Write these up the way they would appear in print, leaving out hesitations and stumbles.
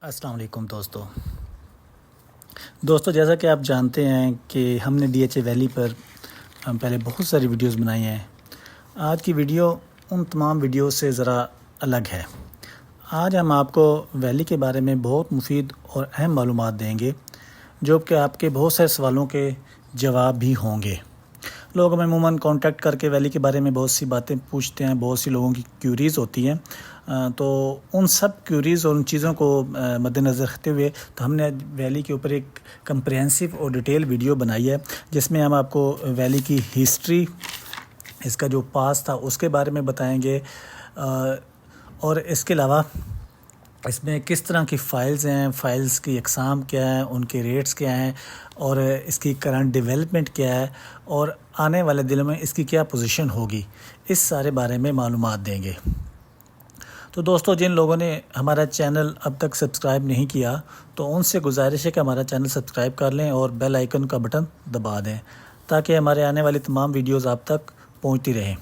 السلام علیکم دوستو جیسا کہ آپ جانتے ہیں کہ ہم نے DHA ویلی پر پہلے بہت ساری ویڈیوز بنائی ہیں۔ آج کی ویڈیو ان تمام ویڈیوز سے ذرا الگ ہے۔ آج ہم آپ کو ویلی کے بارے میں بہت مفید اور اہم معلومات دیں گے جو کہ آپ کے بہت سارے سوالوں کے جواب بھی ہوں گے۔ لوگ ہمیں عموماً کانٹیکٹ کر کے ویلی کے بارے میں بہت سی باتیں پوچھتے ہیں، بہت سی لوگوں کی کیوریز ہوتی ہیں، تو ان سب کیوریز اور ان چیزوں کو مد نظر رکھتے ہوئے تو ہم نے ویلی کے اوپر ایک کمپریہنسو اور ڈیٹیل ویڈیو بنائی ہے جس میں ہم آپ کو ویلی کی ہسٹری، اس کا جو پاس تھا اس کے بارے میں بتائیں گے، اور اس کے علاوہ اس میں کس طرح کی فائلز ہیں، فائلز کی اقسام کیا ہیں، ان کے ریٹس کیا ہیں، اور اس کی کرنٹ ڈیولپمنٹ کیا ہے، اور آنے والے دنوں میں اس کی کیا پوزیشن ہوگی، اس سارے بارے میں معلومات دیں گے۔ تو دوستو جن لوگوں نے ہمارا چینل اب تک سبسکرائب نہیں کیا تو ان سے گزارش ہے کہ ہمارا چینل سبسکرائب کر لیں اور بیل آئیکن کا بٹن دبا دیں تاکہ ہمارے آنے والی تمام ویڈیوز آپ تک پہنچتی رہیں۔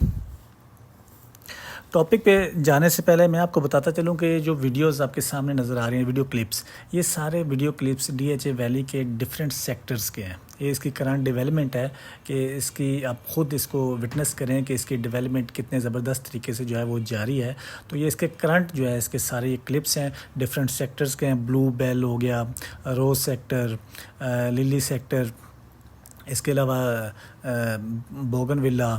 ٹاپک پہ جانے سے پہلے میں آپ کو بتاتا چلوں کہ جو ویڈیوز آپ کے سامنے نظر آ رہی ہیں، ویڈیو کلپس، یہ سارے ویڈیو کلپس DHA ویلی کے ڈیفرنٹ سیکٹرز کے ہیں۔ یہ اس کی کرنٹ ڈیولپمنٹ ہے کہ اس کی آپ خود اس کو وٹنس کریں کہ اس کی ڈیولپمنٹ کتنے زبردست طریقے سے جو ہے وہ جاری ہے۔ تو یہ اس کے کرنٹ جو ہے اس کے سارے یہ کلپس ہیں، ڈیفرنٹ سیکٹرز کے ہیں۔ بلو بیل ہو گیا، روز سیکٹر، للی سیکٹر، اس کے علاوہ بوگن ولا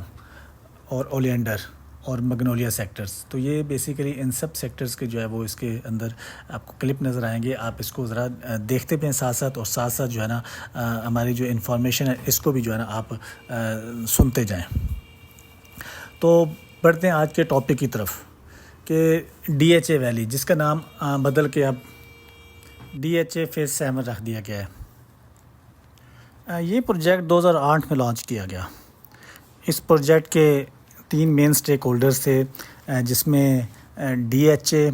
اور اولینڈر اور مگنولیا سیکٹرز۔ تو یہ بیسیکلی ان سب سیکٹرز کے جو ہے وہ اس کے اندر آپ کو کلپ نظر آئیں گے۔ آپ اس کو ذرا دیکھتے بھی ہیں ساتھ ساتھ، اور ساتھ ساتھ جو ہے نا ہماری جو انفارمیشن ہے اس کو بھی جو ہے نا آپ سنتے جائیں۔ تو بڑھتے ہیں آج کے ٹاپک کی طرف کہ DHA ویلی، جس کا نام بدل کے اب DHA فیز 7 رکھ دیا گیا ہے۔ یہ پروجیکٹ 2008 میں لانچ کیا گیا۔ اس پروجیکٹ کے 3 مین سٹیک ہولڈرز تھے، جس میں DHA،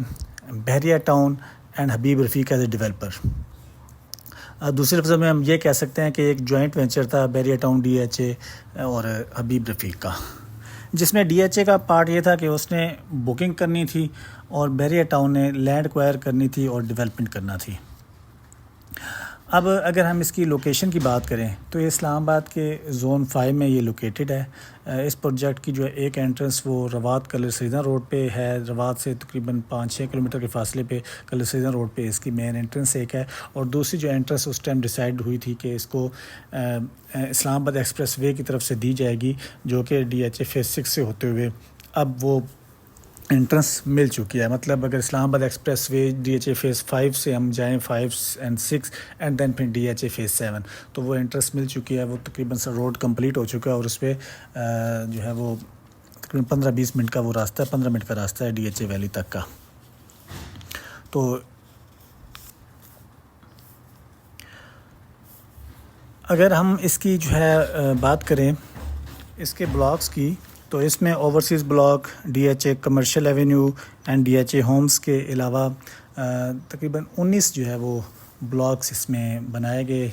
Bahria town and Habib Rafiq as a developer. دوسرے لفظوں میں ہم یہ کہہ سکتے ہیں کہ ایک جوائنٹ وینچر تھا بحریہ ٹاؤن DHA اور حبیب رفیق کا، جس میں DHA کا پارٹ یہ تھا کہ اس نے بکنگ کرنی تھی اور بحریہ ٹاؤن نے لینڈ ایکوائر کرنی تھی اور ڈیولپمنٹ کرنا تھی۔ اب اگر ہم اس کی لوکیشن کی بات کریں تو یہ اسلام آباد کے زون 5 میں یہ لوکیٹڈ ہے۔ اس پروجیکٹ کی جو ایک انٹرنس وہ روات کلر سیدھا روڈ پہ ہے، روات سے تقریباً 5-6 کلومیٹر کے فاصلے پہ کلر سیدھا روڈ پہ اس کی مین انٹرنس ایک ہے، اور دوسری جو انٹرنس اس ٹائم ڈیسائیڈ ہوئی تھی کہ اس کو اسلام آباد ایکسپریس وے کی طرف سے دی جائے گی، جو کہ DHA فیز 6 سے ہوتے ہوئے اب وہ انٹرنس مل چکی ہے۔ مطلب اگر اسلام آباد ایکسپریس وے DHA فیز 5 سے ہم جائیں 5 and 6 اینڈ دین پھر DHA فیز 7، تو وہ انٹرنس مل چکی ہے، وہ تقریباً سا روڈ کمپلیٹ ہو چکا ہے، اور اس پہ جو ہے وہ تقریباً 15-20 منٹ کا وہ راستہ ہے، 15 منٹ کا راستہ ہے DHA ویلی تک کا۔ تو اگر ہم اس کی جو ہے بات کریں اس کے بلاکس کی، تو اس میں overseas block, DHA commercial avenue and DHA homes کے علاوہ تقریباً 19 جو ہے وہ بلاکس اس میں بنائے گئے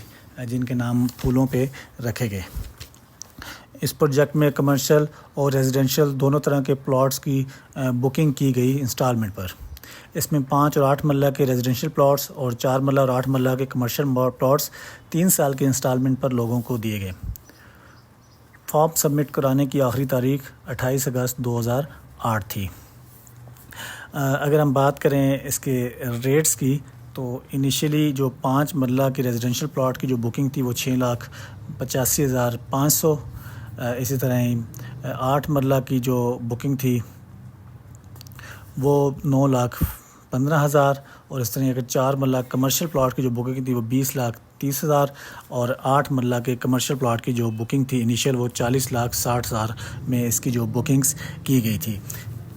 جن کے نام پھولوں پہ رکھے گئے۔ اس پروجیکٹ میں کمرشل اور ریزیڈنشل دونوں طرح کے پلاٹس کی بکنگ کی گئی انسٹالمنٹ پر۔ اس میں 5 اور 8 مرلہ کے ریزیڈنشل پلاٹس اور 4 مرلہ اور 8 مرلہ کے کمرشل پلاٹس 3 سال کے انسٹالمنٹ پر لوگوں کو دیے گئے۔ فارم سبمٹ کرانے کی آخری تاریخ 28 اگست 2008 تھی۔ اگر ہم بات کریں اس کے ریٹس کی، تو انیشلی جو 5 مرلہ کی ریزیڈنشل پلاٹ کی جو بکنگ تھی وہ 6,85,500، اسی طرح ہی 8 مرلہ کی جو بکنگ تھی وہ 9,15,000، اور اس طرح اگر 4 مرلہ کمرشل پلاٹ کی جو بکنگ تھی وہ 20,30,000، اور 8 مرلہ کے کمرشل پلاٹ کی جو بکنگ تھی انیشیل وہ 40,60,000 میں اس کی جو بکنگز کی گئی تھی۔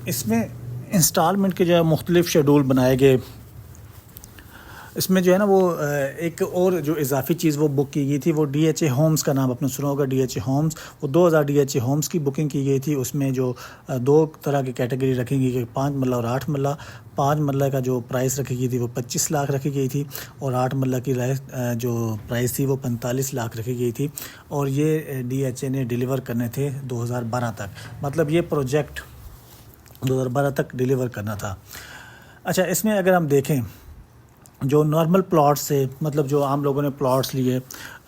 اس میں انسٹالمنٹ کے جو ہے مختلف شیڈول بنائے گئے۔ اس میں جو ہے نا وہ ایک اور جو اضافی چیز وہ بک کی گئی تھی، وہ DHA ہومز کا نام آپ نے سنا ہوگا، DHA ہومز، وہ 2000 DHA ہومز کی بکنگ کی گئی تھی۔ اس میں جو 2 طرح کی کیٹیگری رکھی گئی کہ 5 مرلہ اور 8 مرلہ۔ 5 مرلہ کا جو پرائس رکھی گئی تھی وہ 25 لاکھ رکھی گئی تھی، اور 8 مرلہ کی جو پرائس تھی وہ 45 لاکھ رکھی گئی تھی، اور یہ DHA نے ڈیلیور کرنے تھے 2012 تک۔ مطلب یہ پروجیکٹ 2012 تک ڈیلیور کرنا تھا۔ اچھا، اس میں اگر ہم دیکھیں جو نارمل پلاٹس سے مطلب جو عام لوگوں نے پلاٹس لیے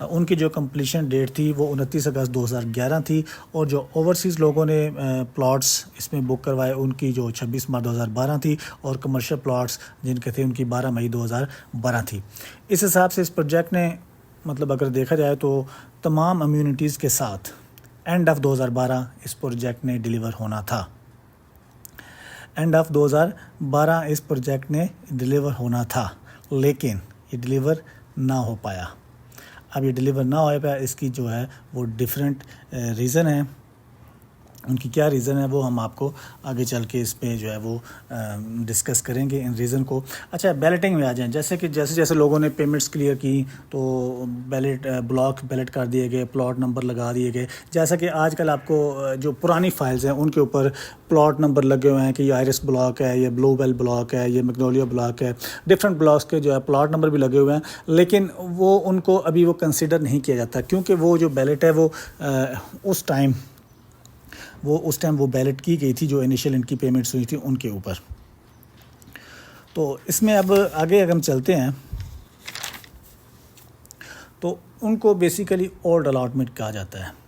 ان کی جو کمپلیشن ڈیٹ تھی وہ 29 اگست 2011 تھی، اور جو اوورسیز لوگوں نے پلاٹس اس میں بک کروائے ان کی جو 26 مارچ 2012 تھی، اور کمرشل پلاٹس جن کے تھے ان کی 12 مئی 2012 تھی۔ اس حساب سے اس پروجیکٹ نے مطلب اگر دیکھا جائے تو تمام امیونٹیز کے ساتھ اینڈ آف 2012 اس پروجیکٹ نے ڈیلیور ہونا تھا۔ اینڈ آف 2012 اس پروجیکٹ نے ڈیلیور ہونا تھا، لیکن یہ ڈیلیور نہ ہو پایا۔ اب یہ ڈیلیور نہ ہو پایا، اس کی جو ہے وہ ڈیفرنٹ ریزن ہے۔ ان کی کیا ریزن ہے وہ ہم آپ کو آگے چل کے اس پہ جو ہے وہ ڈسکس کریں گے ان ریزن کو۔ اچھا، بیلٹنگ میں آ جائیں، جیسے لوگوں نے پیمنٹس کلیئر کی تو بلاک بیلٹ کر دیے گئے، پلاٹ نمبر لگا دیے گئے۔ جیسا کہ آج کل آپ کو جو پرانی فائلز ہیں ان کے اوپر پلاٹ نمبر لگے ہوئے ہیں کہ یہ آئرس بلاک ہے، یہ بلو بیل بلاک ہے، یہ میگنولیا بلاک ہے، ڈفرینٹ بلاکس کے جو ہے پلاٹ نمبر بھی لگے ہوئے ہیں، لیکن وہ ان کو ابھی وہ کنسیڈر نہیں کیا جاتا، کیونکہ وہ جو بیلٹ ہے وہ اس ٹائم وہ بیلٹ کی گئی تھی جو انیشیل ان کی پیمنٹس ہوئی تھی ان کے اوپر۔ تو اس میں اب آگے اگر ہم چلتے ہیں تو ان کو بیسیکلی اولڈ الاٹمنٹ کہا جاتا ہے۔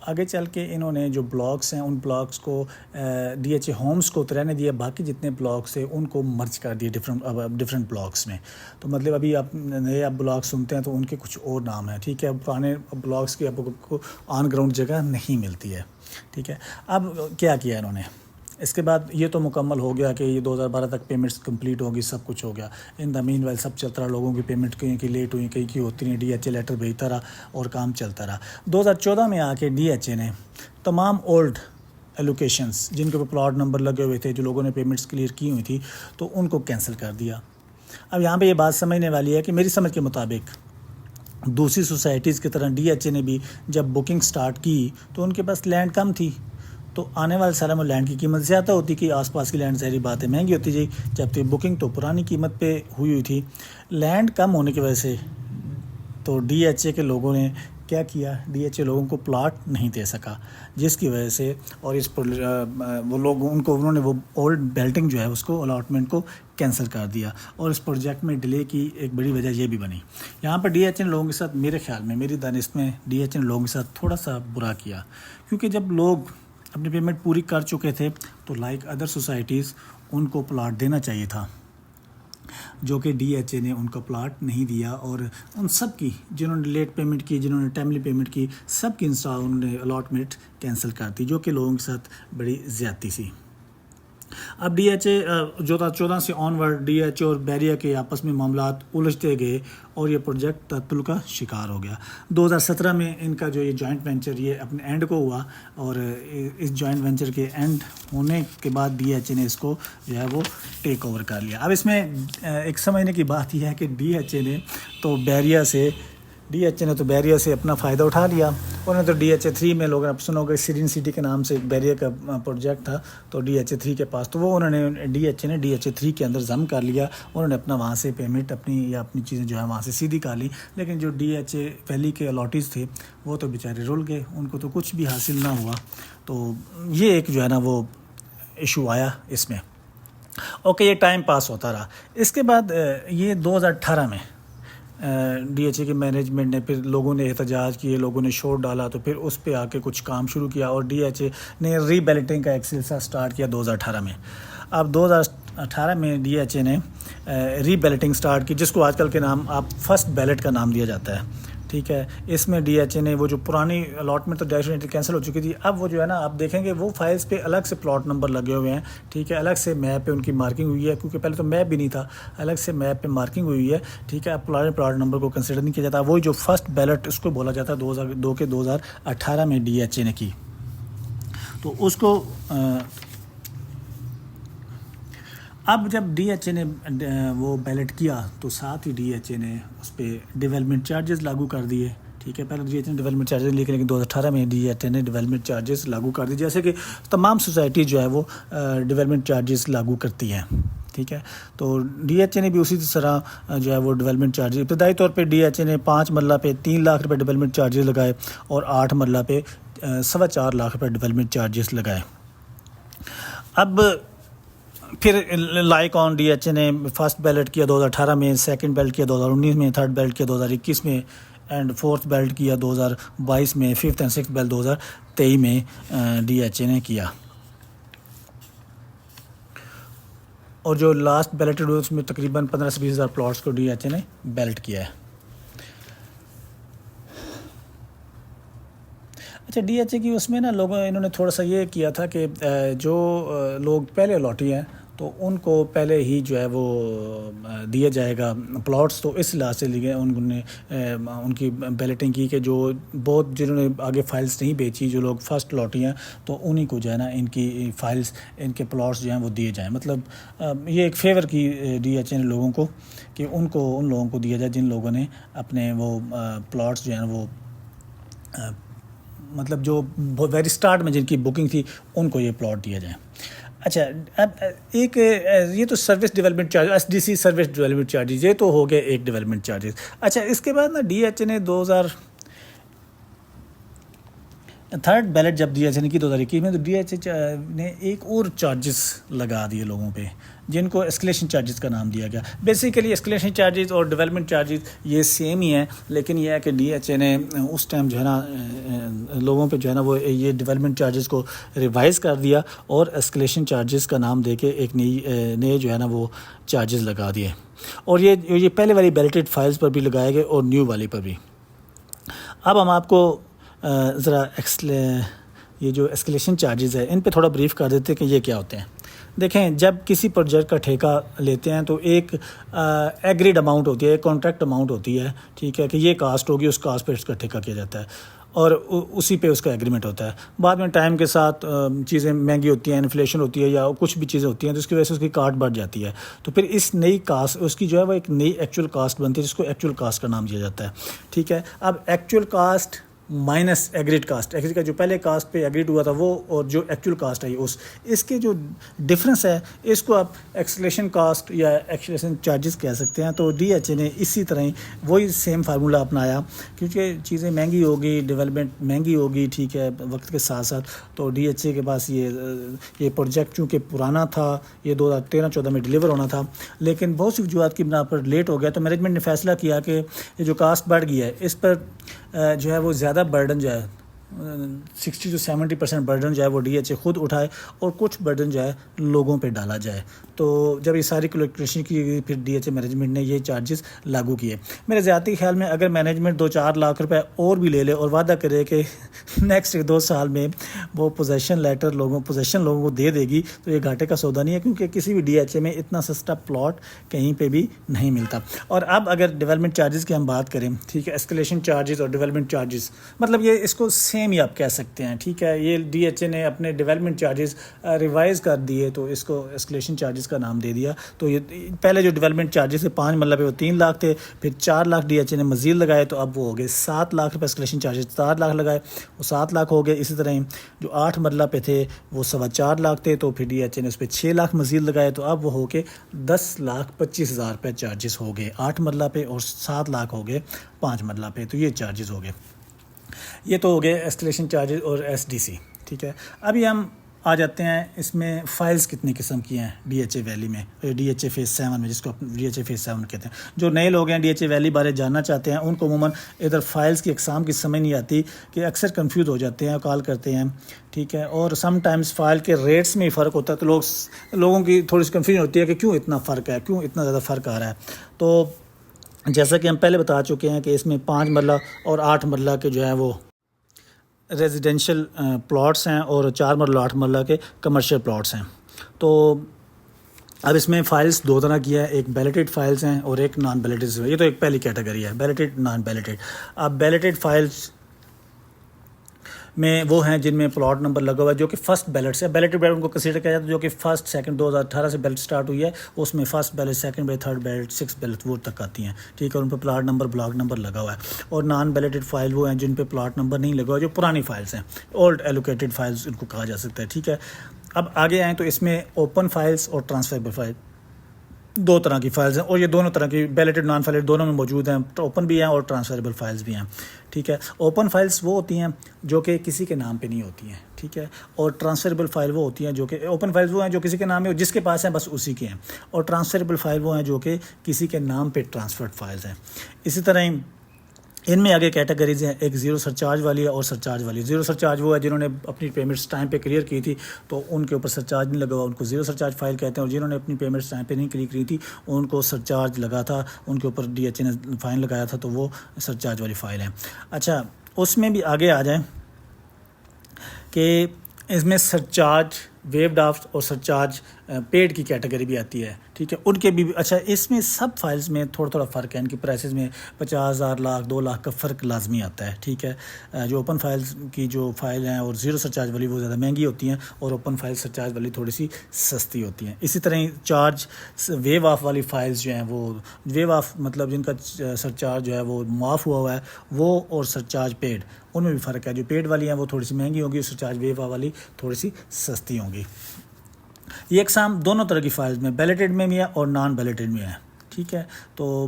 آگے چل کے انہوں نے جو بلاکس ہیں ان بلاکس کو ڈی ایچ اے ہومز کو تو رہنے دیا، باقی جتنے بلاکس ہیں ان کو مرج کر دیے ڈفرینٹ بلاکس میں۔ تو مطلب ابھی آپ نئے بلاک سنتے ہیں تو ان کے کچھ اور نام ہیں، ٹھیک ہے، پرانے بلاکس کی آپ کو آن گراؤنڈ جگہ نہیں ملتی ہے، ٹھیک ہے۔ اب کیا کیا انہوں نے اس کے بعد؟ یہ تو مکمل ہو گیا کہ یہ 2012 تک پیمنٹس کمپلیٹ ہوگی، سب کچھ ہو گیا۔ ان دا مین وائل سب چلتا رہا، لوگوں کی پیمنٹ کہیں کی لیٹ ہوئی، کہیں کی ہوتی نہیں، ڈی ایچ اے لیٹر بھیجتا رہا اور کام چلتا رہا۔ 2014 میں آ کے ڈی ایچ اے نے تمام اولڈ ایلوکیشنز جن کے اوپر پلاٹ نمبر لگے ہوئے تھے، جو لوگوں نے پیمنٹس کلیئر کی ہوئی تھی، تو ان کو کینسل کر دیا۔ اب یہاں پہ یہ بات سمجھنے والی ہے کہ میری سمجھ کے مطابق دوسری سوسائٹیز کی طرح ڈی ایچ اے نے بھی جب بکنگ سٹارٹ کی تو ان کے پاس لینڈ کم تھی، تو آنے والے سالوں میں لینڈ کی قیمت زیادہ ہوتی کہ آس پاس کی لینڈ ظاہری بات ہے مہنگی ہوتی جی، جبکہ بکنگ تو پرانی قیمت پہ ہوئی تھی۔ لینڈ کم ہونے کی وجہ سے تو ڈی ایچ اے کے لوگوں نے کیا کیا، ڈی ایچ اے لوگوں کو پلاٹ نہیں دے سکا، جس کی وجہ سے اور اس پر وہ لوگ انہوں نے وہ اولڈ بیلٹنگ جو ہے اس کو الاٹمنٹ کو کینسل کر دیا، اور اس پروجیکٹ میں ڈیلے کی ایک بڑی وجہ یہ بھی بنی۔ یہاں پر ڈی ایچ اے لوگوں کے ساتھ میرے خیال میں، میری دانست میں، ڈی ایچ اے لوگوں کے ساتھ تھوڑا سا برا کیا، کیونکہ جب لوگ اپنی پیمنٹ پوری کر چکے تھے تو لائک ادر سوسائٹیز ان کو پلاٹ دینا چاہیے تھا، جو کہ ڈی ایچ اے نے ان کو پلاٹ نہیں دیا، اور ان سب کی جنہوں نے لیٹ پیمنٹ کی، جنہوں نے ٹائملی پیمنٹ کی، سب کی انہوں نے الاٹمنٹ کینسل کر دی، جو کہ لوگوں کے ساتھ بڑی زیادتی سی۔ اب ڈی ایچ اے 2014 سے آن ورڈ ڈی ایچ اے اور بیریا کے آپس میں معاملات الجھتے گئے اور یہ پروجیکٹ تعطل کا شکار ہو گیا۔ 2017 میں ان کا جو یہ جوائنٹ وینچر یہ اپنے اینڈ کو ہوا، اور اس جوائنٹ وینچر کے اینڈ ہونے کے بعد ڈی ایچ اے نے اس کو جو ہے وہ ٹیک اوور کر لیا۔ اب اس میں ایک سمجھنے کی بات یہ ہے کہ ڈی ایچ اے نے تو بیریا سے اپنا فائدہ اٹھا لیا۔ انہوں نے تو ڈی ایچ اے 3 میں لوگ اب سنو گے سیرین سٹی کے نام سے بیریا کا پروجیکٹ تھا، تو ڈی ایچ اے 3 کے پاس، تو وہ انہوں نے ڈی ایچ اے 3 کے اندر ضم کر لیا، انہوں نے اپنا وہاں سے پیمنٹ اپنی چیزیں جو ہے وہاں سے سیدھی کر لی، لیکن جو ڈی ایچ اے ویلی کے الاٹیز تھے وہ تو بیچارے رول گئے، ان کو تو کچھ بھی حاصل نہ ہوا۔ تو یہ ایک جو ہے نا وہ ایشو آیا اس میں۔ اوکے، یہ ٹائم پاس ہوتا رہا۔ اس کے بعد یہ 2018 میں ڈی ایچ اے کے مینجمنٹ نے پھر لوگوں نے احتجاج کیے، لوگوں نے شور ڈالا، تو پھر اس پہ آ کے کچھ کام شروع کیا، اور ڈی ایچ اے نے ری بیلٹنگ کا ایک سلسلہ سٹارٹ کیا 2018 میں۔ اب 2018 میں ڈی ایچ اے نے ری بیلٹنگ سٹارٹ کی، جس کو آج کل کے نام آپ فرسٹ بیلٹ کا نام دیا جاتا ہے، ٹھیک ہے۔ اس میں ڈی ایچ اے نے وہ جو پرانی الاٹمنٹ تو ڈیفینیٹلی کینسل ہو چکی تھی، اب وہ جو ہے نا آپ دیکھیں گے وہ فائلز پہ الگ سے پلاٹ نمبر لگے ہوئے ہیں، ٹھیک ہے، الگ سے میپ پہ ان کی مارکنگ ہوئی ہے، کیونکہ پہلے تو میپ بھی نہیں تھا، الگ سے میپ پہ مارکنگ ہوئی ہے، ٹھیک ہے۔ اب پلاٹ نمبر کو کنسیڈر نہیں کیا جاتا، وہی جو فرسٹ بیلٹ اس کو بولا جاتا ہے 2018 میں ڈی ایچ اے نے کی، تو اس کو اب جب ڈی ایچ اے نے وہ بیلٹ کیا تو ساتھ ہی ڈی ایچ اے نے اس پہ ڈیولپمنٹ چارجز لاگو کر دیے، ٹھیک ہے۔ پہلے ڈی ایچ اے نے ڈیولپمنٹ چارجز لیکن 2018 میں ڈی ایچ اے نے ڈیولپمنٹ چارجز لاگو کر دی، جیسے کہ تمام سوسائٹی جو ہے وہ ڈیولپمنٹ چارجز لاگو کرتی ہیں، ٹھیک ہے۔ تو ڈی ایچ اے نے بھی اسی طرح جو ہے وہ ڈیولپمنٹ چارجز ابتدائی طور پہ ڈی ایچ اے نے 5 مرلہ پہ 3 لاکھ روپے ڈیولپمنٹ چارجز لگائے، اور 8 مرلہ پہ 4.25 لاکھ روپے ڈیولپمنٹ چارجز لگائے۔ اب پھر like on D H A نے فرسٹ بیلٹ کیا 2018 میں، سیکنڈ بیلٹ کیا 2019 میں، تھرڈ بیلٹ کیا 2021 میں، اینڈ فورتھ بیلٹ کیا 2022 میں، ففتھ اینڈ سکس بیلٹ 2023 میں ڈی ایچ اے نے کیا. اور جو لاسٹ بیلٹڈ ہوئے اس میں تقریباً 15 سے 20 ہزار پلاٹس کو ڈی ایچ اے نے بیلٹ کیا ہے. اچھا ڈی ایچ اے کی اس میں نا انہوں نے تھوڑا سا یہ کیا تھا کہ جو لوگ پہلے الاٹی ہیں تو ان کو پہلے ہی جو ہے وہ دیا جائے گا پلاٹس. تو اس لحاظ سے لیے انہوں نے ان کی بیلٹنگ کی کہ جو بہت جنہوں نے آگے فائلز نہیں بیچی، جو لوگ فرسٹ الاٹی ہیں تو انہی کو جو ہے نا ان کی فائلز، ان کے پلاٹس جو ہیں وہ دیے جائیں. مطلب یہ ایک فیور کی ڈی ایچ اے نے لوگوں کو کہ ان لوگوں کو دیا جائے جن لوگوں نے اپنے وہ پلاٹس جو ہیں وہ مطلب جو ویری اسٹارٹ میں جن کی بکنگ تھی ان کو یہ پلاٹ دیا جائے. اچھا اب ایک یہ تو service development charge, S D C service development charges, یہ تو ہو گئے ایک ڈیولپمنٹ چارجز. اچھا اس کے بعد نا ڈی ایچ اے نے تھرڈ بیلٹ جب ڈی ایچ اے نے کی 2021 میں، تو ڈی ایچ اے نے ایک اور چارجز لگا دیے لوگوں پہ جن کو اسکلیشن چارجز کا نام دیا گیا. بیسیکلی اسکلیشن چارجز اور ڈیولپمنٹ چارجز یہ سیم ہی ہیں، لیکن یہ ہے کہ ڈی ایچ اے نے اس ٹائم جو ہے نا لوگوں پہ جو ہے نا وہ یہ ڈیولپمنٹ چارجز کو ریوائز کر دیا اور اسکلیشن چارجز کا نام دے کے ایک نئے جو ہے نا وہ چارجز لگا دیے. اور یہ پہلے والی بیلٹڈ فائلز پر بھی لگائے گئے اور نیو والی پر بھی. اب ہم آپ کو ذرا یہ جو اسکلیشن چارجز ہے ان پہ تھوڑا بریف کر دیتے ہیں کہ یہ کیا ہوتے ہیں. دیکھیں جب کسی پروجیکٹ کا ٹھیکہ لیتے ہیں تو ایک ایگریڈ اماؤنٹ ہوتی ہے، ایک کانٹریکٹ اماؤنٹ ہوتی ہے، ٹھیک ہے، کہ یہ کاسٹ ہوگی، اس کاسٹ پہ اس کا ٹھیکہ کیا جاتا ہے اور اسی پہ اس کا ایگریمنٹ ہوتا ہے. بعد میں ٹائم کے ساتھ چیزیں مہنگی ہوتی ہیں، انفلیشن ہوتی ہے یا کچھ بھی چیزیں ہوتی ہیں تو اس کی وجہ سے اس کی کاسٹ بڑھ جاتی ہے. تو پھر اس نئی کاسٹ اس کی جو ہے وہ ایک نئی ایکچوئل کاسٹ بنتی ہے جس کو ایکچوئل کاسٹ کا نام دیا جاتا ہے. ٹھیک ہے، اب actual cost minus agreed cost, agreed کا جو پہلے کاسٹ پہ ایگریڈ ہوا تھا وہ اور جو ایکچوئل کاسٹ آئی اس کے جو ڈفرینس ہے اس کو آپ ایکسلیشن کاسٹ یا ایکسلیشن چارجز کہہ سکتے ہیں. تو ڈی ایچ اے نے اسی طرح ہی وہی سیم فارمولہ اپنایا کیونکہ چیزیں مہنگی ہوگی، ڈیولپمنٹ مہنگی ہوگی، ٹھیک ہے، وقت کے ساتھ ساتھ. تو ڈی ایچ اے کے پاس یہ پروجیکٹ چونکہ پرانا تھا، یہ 2013-14 میں ڈلیور ہونا تھا، لیکن بہت سی وجوہات کی بنا پر لیٹ ہو گیا. تو مینجمنٹ نے فیصلہ کیا کہ یہ جو کاسٹ بڑھ گئی ہے اس پر جو ہے وہ زیادہ برڈن جو ہے 60 to 70% برڈن جو ہے وہ ڈی ایچ اے خود اٹھائے اور کچھ برڈن جو ہے لوگوں پہ ڈالا جائے. تو جب یہ ساری کیلکولیشن کی گئی پھر ڈی ایچ اے مینجمنٹ نے یہ چارجز لاگو کیے. میرے ذاتی خیال میں اگر مینجمنٹ 2-4 لاکھ روپے اور بھی لے لے اور وعدہ کرے کہ نیکسٹ 2 سال میں وہ پوزیشن لیٹر لوگوں کو دے دے گی تو یہ گھاٹے کا سودا نہیں ہے، کیونکہ کسی بھی ڈی ایچ اے میں اتنا سستا پلاٹ کہیں پہ بھی نہیں ملتا. اور اب اگر ڈیولپمنٹ چارجز کی ہم بات کریں، ٹھیک ہے، اسکلیشن چارجز اور ڈیولپمنٹ چارجز مطلب یہ اس کو سیم ہی آپ کہہ سکتے ہیں. ٹھیک ہے، یہ ڈی ایچ اے نے اپنے ڈیولپمنٹ چارجز ریوائز کر دیے تو اس کو اسکلیشن چارجز کا نام دے دیا. تو یہ پہلے جو ڈیولپمنٹ چارجز تھے 5 مرلہ پہ وہ 3 لاکھ تھے، پھر 4 لاکھ ڈی ایچ اے نے مزید لگائے تو اب وہ ہو گئے 7 لاکھ روپے. اسکلیشن چارجز 4 لاکھ لگائے وہ 7 لاکھ ہو گئے. اسی طرح جو 8 مرلہ پہ تھے وہ 4.25 لاکھ تھے تو پھر ڈی ایچ اے نے اس پہ 6 لاکھ مزید لگائے تو اب وہ ہو کے 10,25,000 روپے چارجز ہو گئے 8 مرلہ پہ، اور 7 لاکھ ہو گئے 5 مرلہ پہ. تو یہ چارجز ہو گئے. یہ تو ہو گئے ایسکلیشن چارجز اور ایس ڈی سی. ٹھیک ہے، ابھی ہم آ جاتے ہیں اس میں فائلز کتنی قسم کی ہیں ڈی ایچ اے ویلی میں، ڈی ایچ اے فیز 7 میں، جس کو ڈی ایچ اے فیز 7 کہتے ہیں. جو نئے لوگ ہیں ڈی ایچ اے ویلی بارے جاننا چاہتے ہیں ان کو عموماً ادھر فائلز کی اقسام کی سمجھ نہیں آتی کہ اکثر کنفیوز ہو جاتے ہیں، کال کرتے ہیں. ٹھیک ہے، اور سم ٹائمز فائل کے ریٹس میں ہی فرق ہوتا ہے تو لوگوں کی تھوڑی سی کنفیوژن ہوتی ہے کہ کیوں اتنا فرق ہے، کیوں اتنا زیادہ فرق آ رہا ہے. تو جیسا کہ ہم پہلے بتا چکے ہیں کہ اس میں 5 مرلہ اور 8 مرلہ کے جو ہیں وہ ریزیڈینشل پلاٹس ہیں اور 4 مرلہ 8 مرلہ کے کمرشل پلاٹس ہیں. تو اب اس میں فائلز 2 طرح کی ہے، ایک بیلٹڈ فائلز ہیں اور ایک نان بیلٹڈ. یہ تو ایک پہلی کیٹیگری ہے، بیلٹڈ نان بیلٹڈ. اب بیلٹڈ فائلز میں وہ ہیں جن میں پلاٹ نمبر لگا ہوا ہے جو کہ فرسٹ بیلٹ سے، بیلٹڈ بیلٹ ان کو کنسیڈر کیا جاتا ہے جو کہ فرسٹ سیکنڈ 2018 سے بیلٹ سٹارٹ ہوئی ہے، اس میں first belt, second belt, third belt, six belt وہ تک آتی ہیں. ٹھیک ہے، ان پہ پلاٹ نمبر، بلاک نمبر لگا ہوا ہے. اور نان بیلٹڈ فائل وہ ہیں جن پہ پلاٹ نمبر نہیں لگا ہوا، جو پرانی فائلز ہیں، اولڈ ایلوکیٹڈ فائلز ان کو کہا جا سکتا ہے. ٹھیک ہے، اب آگے آئیں تو اس میں اوپن فائلز اور ٹرانسفریبل فائل. دو طرح کی فائلز ہیں اور یہ دونوں طرح کی بیلیٹڈ نان بیلیٹڈ دونوں میں موجود ہیں، اوپن بھی ہیں اور ٹرانسفریبل فائلز بھی ہیں، ٹھیک ہے۔ اوپن فائلز وہ ہوتی ہیں جو کہ کسی کے نام پہ نہیں ہوتی ہیں، ٹھیک ہے، اور ٹرانسفریبل فائل وہ ہوتی ہیں جو کہ اوپن فائلز وہ ہیں جو کسی کے نام میں جس کے پاس ہیں بس اسی کے ہیں، اور ٹرانسفریبل فائل وہ ہیں جو کہ کسی کے نام پہ ٹرانسفرڈ فائلز ہیں۔ اسی طرح ہی ان میں آگے کیٹیگریز ہیں، ایک زیرو سرچارج والی ہے اور سرچارج والی۔ زیرو سرچارج وہ ہے جنہوں نے اپنی پیمنٹس ٹائم پہ کلیئر کی تھی تو ان کے اوپر سرچارج نہیں لگا ہوا، ان کو زیرو سرچارج فائل کہتے ہیں، اور جنہوں نے اپنی پیمنٹس ٹائم پہ نہیں کلیئر کی تھی ان کو سرچارج لگا تھا، ان کے اوپر DHA نے فائن لگایا تھا، تو وہ سرچارج والی فائل ہے۔ اچھا، اس میں بھی آگے آ جائیں کہ اس میں سرچارج ویوڈ آف اور سرچارج پیڈ کی کیٹیگری بھی آتی ہے، ٹھیک ہے، ان کے بھی اچھا اس میں سب فائلز میں تھوڑا تھوڑا فرق ہے، ان کی پرائسز میں 50,000 لاکھ 2 لاکھ کا فرق لازمی آتا ہے، ٹھیک ہے۔ جو اوپن فائلز کی جو فائل ہیں اور زیرو سرچارج والی وہ زیادہ مہنگی ہوتی ہیں اور اوپن فائل سرچارج والی تھوڑی سی سستی ہوتی ہیں۔ اسی طرح ہی چارج ویو آف والی فائلز جو ہیں وہ ویو آف مطلب جن کا سرچارج جو ہے وہ معاف ہوا ہے وہ، اور سرچارج پیڈ ان میں بھی فرق ہے، جو پیڈ والی ہیں وہ تھوڑی سی مہنگی ہوگی، سرچارج ویو والی تھوڑی سی سستی ہوں گی۔ یہ اقسام دونوں طرح کی فائلز میں بیلیٹڈ میں بھی ہے اور نان بیلیٹڈ میں ہے، ٹھیک ہے۔ تو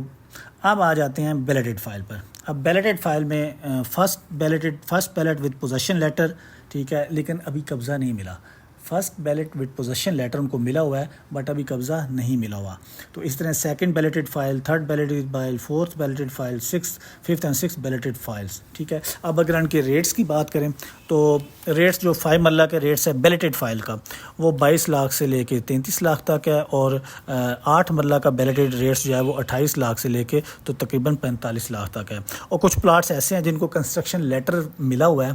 اب آ جاتے ہیں بیلیٹڈ فائل پر۔ اب بیلیٹڈ فائل میں first ballot with possession letter, ٹھیک ہے، لیکن ابھی قبضہ نہیں ملا۔ First ballot with possession letter ان کو ملا ہوا ہے بٹ ابھی قبضہ نہیں ملا ہوا۔ تو اس طرح second balloted file, third balloted file, fourth balloted file, fifth and six balloted files, ٹھیک ہے۔ اب اگر ان کے ریٹس کی بات کریں تو ریٹس جو 5 مرلہ کے ریٹس ہے بیلیٹڈ فائل کا وہ 22 لاکھ سے لے کے 33 لاکھ تک ہے، اور 8 مرلہ کا بیلیٹڈ ریٹس جو ہے وہ 28 لاکھ سے لے کے تو تقریباً 45 لاکھ تک ہے۔ اور کچھ پلاٹس ایسے ہیں جن کو کنسٹرکشن لیٹر ملا ہوا ہے،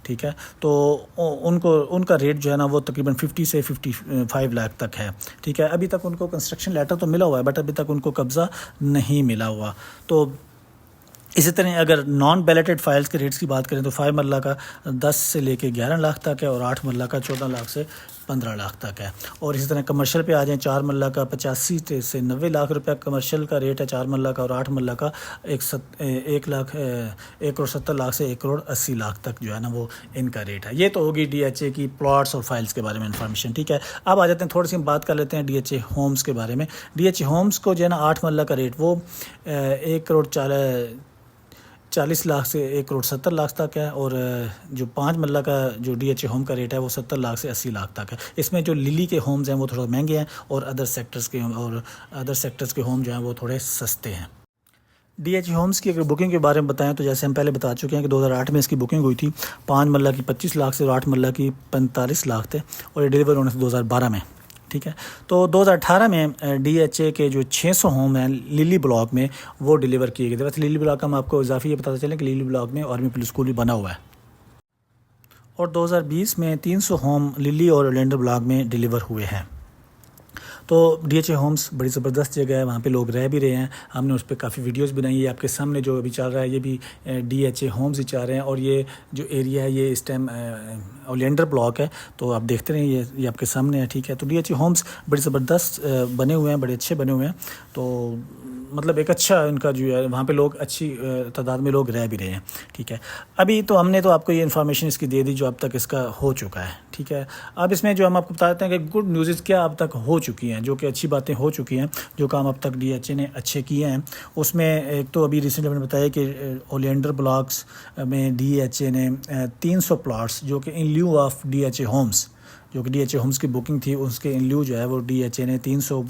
ٹھیک ہے، تو ان کا ریٹ جو ہے نا وہ تقریباً 50 سے 55 لاکھ تک ہے، ٹھیک ہے۔ ابھی تک ان کو کنسٹرکشن لیٹر تو ملا ہوا ہے بٹ ابھی تک ان کو قبضہ نہیں ملا ہوا۔ تو اسی طرح اگر نان بیلیٹڈ فائلز کے ریٹس کی بات کریں تو 5 مرلہ کا 10 سے لے کے 11 لاکھ تک ہے، اور 8 مرلہ کا 14 لاکھ سے 15 لاکھ تک ہے۔ اور اسی طرح کمرشل پہ آ جائیں، 4 مرلہ کا 85 سے 90 لاکھ روپے کمرشل کا ریٹ ہے 4 مرلہ کا، اور 8 مرلہ کا 1 کروڑ 70 لاکھ سے 1 کروڑ 80 لاکھ تک جو ہے نا وہ ان کا ریٹ ہے۔ یہ تو ہوگی DHA کی پلاٹس اور فائلز کے بارے میں انفارمیشن، ٹھیک ہے۔ اب آ جاتے ہیں تھوڑی سی ہم بات کر لیتے ہیں DHA ہومز کے بارے میں۔ DHA ہومز کو جو ہے نا 8 مرلہ کا ریٹ وہ 1 کروڑ 40 لاکھ سے 1 کروڑ 70 لاکھ تک ہے، اور جو 5 مرلہ کا جو DHA ہوم کا ریٹ ہے وہ 70 لاکھ سے 80 لاکھ تک ہے۔ اس میں جو للی کے ہومز ہیں وہ تھوڑا مہنگے ہیں، اور ادر سیکٹرز کے ہوم جو ہیں وہ تھوڑے سستے ہیں۔ DHA ہومز کی اگر بکنگ کے بارے میں بتائیں تو جیسے ہم پہلے بتا چکے ہیں کہ 2008 میں اس کی بکنگ ہوئی تھی، 5 مرلہ کی 25 لاکھ سے اور 8 مرلہ کی 45 لاکھ تھے، اور یہ ڈیلیور ہونے سے 2012 میں، ٹھیک ہے۔ تو 2018 میں DHA کے جو 600 ہوم ہیں للی بلاک میں وہ ڈیلیور کیے گئے تھے۔ ویسے للی بلاک کا ہم آپ کو اضافی یہ بتاتا چلیں کہ للی بلاک میں آرمی پولیس اسکول بھی بنا ہوا ہے، اور 2020 میں 300 ہوم للی اور اورلینڈو بلاک میں ڈیلیور ہوئے ہیں۔ تو DHA ہومز بڑی زبردست جگہ ہے، وہاں پہ لوگ رہ بھی رہے ہیں، ہم نے اس پہ کافی ویڈیوز بنائی ہے۔ آپ کے سامنے جو ابھی چل رہا ہے یہ بھی DHA ہومز ہی چل رہے ہیں، اور یہ جو ایریا ہے یہ اس ٹائم اورلینڈو بلاک ہے، تو آپ دیکھتے رہیں، یہ آپ کے سامنے ہے، ٹھیک ہے۔ تو DHA ہومز بڑی زبردست بنے ہوئے ہیں، بڑے اچھے بنے ہوئے ہیں، تو مطلب ایک اچھا ان کا جو ہے وہاں پہ لوگ اچھی تعداد میں لوگ رہ بھی رہے ہیں، ٹھیک ہے۔ ابھی تو ہم نے تو آپ کو یہ انفارمیشن اس کی دے دی جو اب تک اس کا ہو چکا ہے، ٹھیک ہے۔ اب اس میں جو ہم آپ کو بتاتے ہیں کہ گڈ نیوزز کیا اب تک ہو چکی ہیں، جو کہ اچھی باتیں ہو چکی ہیں، جو کام اب تک DHA نے اچھے کیے ہیں۔ اس میں ایک تو ابھی ریسنٹلی ہم نے بتایا کہ اورلینڈو بلاکس میں DHA نے 300 پلاٹس جو کہ ان لیو آف DHA ہومز، جو کہ DHA ہومز کی بکنگ تھی اس کے ان لیو جو ہے وہ DHA نے 300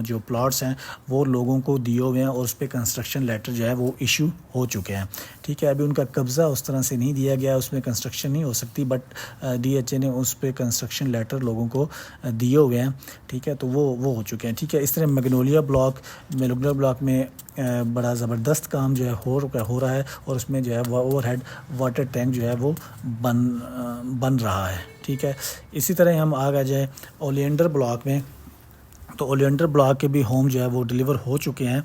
جو پلاٹس ہیں وہ لوگوں کو دیے ہوئے ہیں، اور اس پہ کنسٹرکشن لیٹر جو ہے وہ ایشو ہو چکے ہیں، ٹھیک ہے۔ ابھی ان کا قبضہ اس طرح سے نہیں دیا گیا، اس میں کنسٹرکشن نہیں ہو سکتی، بٹ DHA نے اس پہ کنسٹرکشن لیٹر لوگوں کو دیے ہوئے ہیں، ٹھیک ہے۔ تو وہ ہو چکے ہیں، ٹھیک ہے۔ اس طرح میگنولیا بلاک میں بڑا زبردست کام جو ہے ہو رہا ہے، اور اس میں جو ہے اوور ہیڈ واٹر ٹینک جو ہے وہ بن رہا ہے، ٹھیک ہے۔ اسی طرح ہم آگے جائیں اورلینڈو بلاک میں، تو اورلینڈو بلاک کے بھی ہوم جو ہے وہ ڈیلیور ہو چکے ہیں۔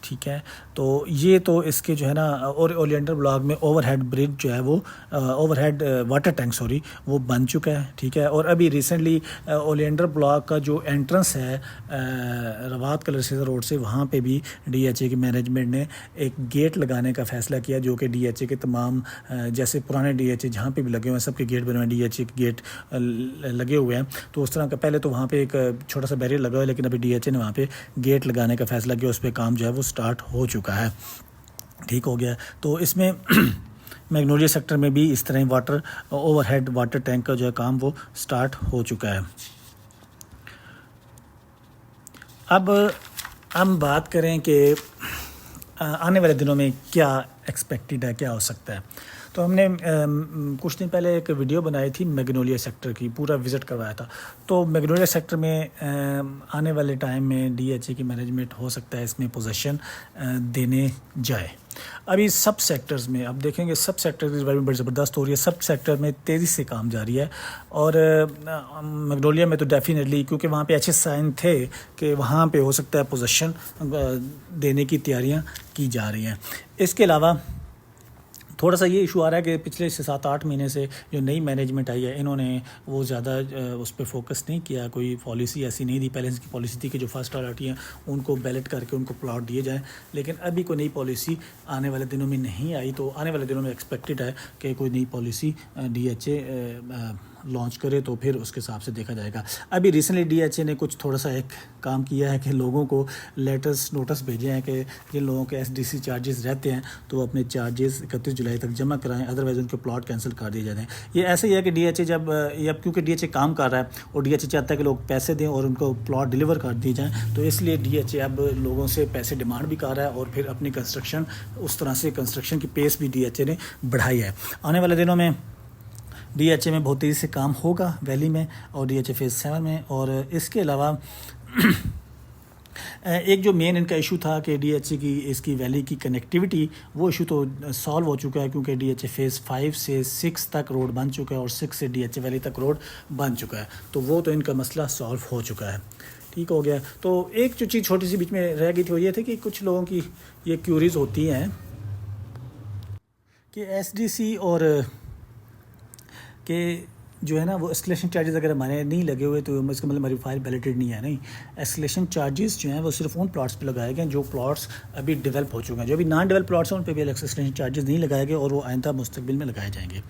ٹھیک ہے. تو یہ تو اس کے جو ہے نا، اور اولینڈر بلاک میں اوور ہیڈ برج جو ہے وہ اوور ہیڈ واٹر ٹینک وہ بن چکا ہے. ٹھیک ہے. اور ابھی ریسنٹلی اولینڈر بلاک کا جو انٹرنس ہے روات کلر سیزر روڈ سے، وہاں پہ بھی ڈی ایچ اے کی مینجمنٹ نے ایک گیٹ لگانے کا فیصلہ کیا، جو کہ ڈی ایچ اے کے تمام جیسے پرانے ڈی ایچ اے جہاں پہ بھی لگے ہوئے ہیں سب کے گیٹ بنے ہوئے ہیں، ڈی ایچ اے کے گیٹ لگے ہوئے ہیں. تو اس طرح کا پہلے تو وہاں پہ ایک چھوٹا سا بیریئر لگا ہوا ہے، لیکن ابھی ڈی ایچ اے نے وہاں پہ گیٹ لگانے کا فیصلہ کیا، اس پہ کام جو ہے وہ سٹارٹ ہو چکا ہے. ٹھیک ہو گیا. تو اس میں میگنولیا سیکٹر میں بھی اس طرح water overhead water tank کا جو ہے کام وہ سٹارٹ ہو چکا ہے. اب ہم بات کریں کہ آنے والے دنوں میں کیا ایکسپیکٹڈ ہے، کیا ہو سکتا ہے. تو ہم نے کچھ دن پہلے ایک ویڈیو بنائی تھی میگنولیا سیکٹر کی، پورا وزٹ کروایا تھا. تو میگنولیا سیکٹر میں آنے والے ٹائم میں ڈی ایچ اے کی مینجمنٹ ہو سکتا ہے اس میں پوزیشن دینے جائے. ابھی سب سیکٹرز میں اب دیکھیں گے، سب سیکٹر کی ڈیولپمنٹ بڑی زبردست ہو رہی ہے، سب سیکٹر میں تیزی سے کام جاری ہے. اور میگنولیا میں تو ڈیفینیٹلی، کیونکہ وہاں پہ اچھے سائن تھے کہ وہاں پہ ہو سکتا ہے پوزیشن دینے کی تیاریاں کی جا رہی ہیں. اس کے علاوہ تھوڑا سا یہ ایشو آ رہا ہے کہ پچھلے 7-8 مہینے سے جو نئی مینجمنٹ آئی ہے، انہوں نے وہ زیادہ اس پہ فوکس نہیں کیا، کوئی پالیسی ایسی نہیں دی. پہلے اس کی پالیسی تھی کہ جو فرسٹ پرائرٹی ہیں ان کو بیلٹ کر کے ان کو پلاٹ دیے جائیں، لیکن ابھی کوئی نئی پالیسی آنے والے دنوں میں نہیں آئی. تو آنے والے دنوں میں ایکسپیکٹڈ ہے کہ کوئی نئی policy D H A launch کرے، تو پھر اس کے حساب سے دیکھا جائے گا. ابھی ریسنٹلی ڈی ایچ اے نے کچھ تھوڑا سا ایک کام کیا ہے کہ لوگوں کو نوٹس بھیجے ہیں کہ جن لوگوں کے ایس ڈی سی چارجز رہتے ہیں تو وہ اپنے چارجز 31 جولائی تک جمع کرائیں، ادروائز ان کے پلاٹ کینسل کر دیے جاتے ہیں. یہ ایسے ہی ہے کہ ڈی ایچ اے جب کیونکہ ڈی ایچ اے کام کر رہا ہے اور ڈی ایچ اے چاہتا ہے کہ لوگ پیسے دیں اور ان کو پلاٹ ڈیلیور کر دیے جائیں، تو اس لیے ڈی ایچ اے اب لوگوں سے پیسے ڈیمانڈ بھی کر رہا ہے، اور پھر اپنی کنسٹرکشن اس طرح سے کنسٹرکشن کی پیس بھی ڈی ایچ اے نے بڑھائی ہے. آنے والے دنوں میں ڈی ایچ اے میں بہت تیزی سے کام ہوگا ویلی میں اور ڈی ایچ اے فیز 7 میں. اور اس کے علاوہ ایک جو مین ان کا ایشو تھا کہ ڈی ایچ اے کی اس کی ویلی کی کنیکٹیوٹی، وہ ایشو تو سالو ہو چکا ہے، کیونکہ ڈی ایچ اے فیز 5 سے 6 تک روڈ بن چکا ہے اور 6 سے ڈی ایچ اے ویلی تک روڈ بن چکا ہے. تو وہ تو ان کا مسئلہ سالو ہو چکا ہے. ٹھیک ہو گیا. تو ایک جو چیز چھوٹی سی بیچ میں رہ گئی تھی وہ یہ تھی کہ کچھ لوگوں کی یہ کیوریز ہوتی ہیں کہ ایس ڈی سی اور کہ جو ہے نا وہ اسکلیشن چارجز اگر ہمارے نہیں لگے ہوئے تو اس کا مطلب ہماری فائل ویلیڈیٹ نہیں ہے. نہیں، اسکلیشن چارجز جو ہیں وہ صرف ان پلاٹس پہ لگائے گئے جو پلاٹس ابھی ڈیولپ ہو چکے ہیں. جو ابھی نان ڈیولپ پلاٹس ہیں ان پہ بھی اسکلیشن چارجز نہیں لگائے گئے اور وہ آئندہ مستقبل میں لگائے جائیں گے.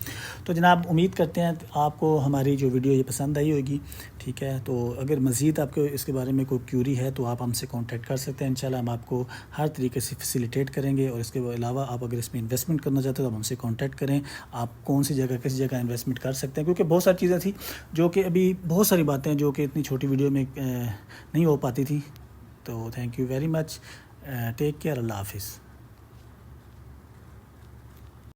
تو جناب امید کرتے ہیں آپ کو ہماری جو ویڈیو یہ پسند آئی ہوگی. ٹھیک ہے. تو اگر مزید آپ کو اس کے بارے میں کوئی کیوری ہے تو آپ ہم سے کانٹیکٹ کر سکتے ہیں. انشاءاللہ ہم آپ کو ہر طریقے سے فیسیلیٹیٹ کریں گے. اور اس کے علاوہ آپ اگر اس میں انویسٹمنٹ کرنا چاہتے ہیں تو آپ ہم سے کانٹیکٹ کریں. آپ کون سی جگہ کس جگہ انویسٹمنٹ کر سکتے ہیں، کیونکہ بہت ساری چیزیں تھیں جو کہ ابھی بہت ساری باتیں جو کہ اتنی چھوٹی ویڈیو میں نہیں ہو پاتی تھی. تو thank you very much. Take care. اللہ حافظ.